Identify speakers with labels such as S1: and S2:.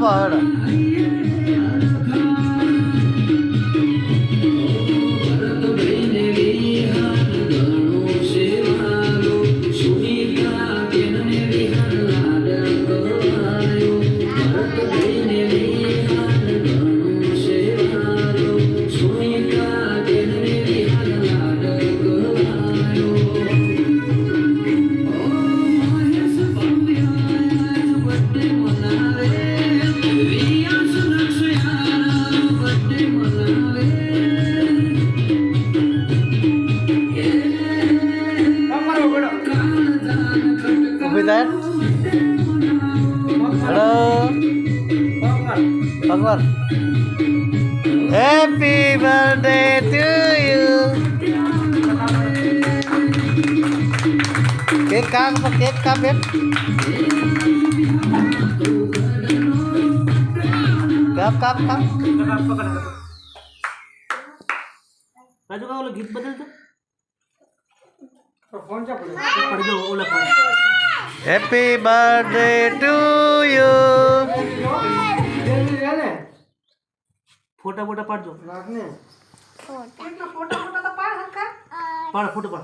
S1: કાપો હવે Halo, Bangor. Happy birthday to you. Cake kah? Apa cake kah, Beb? Kap.
S2: Raju का वाला गीत बदल दो
S3: फोन चा पड़
S2: दो ओला पड़
S1: Happy birthday to you.
S2: फोटा पड़ दो
S3: लागने
S4: फोटो तो पाड़ हक्का
S2: पड़ फोटो पड़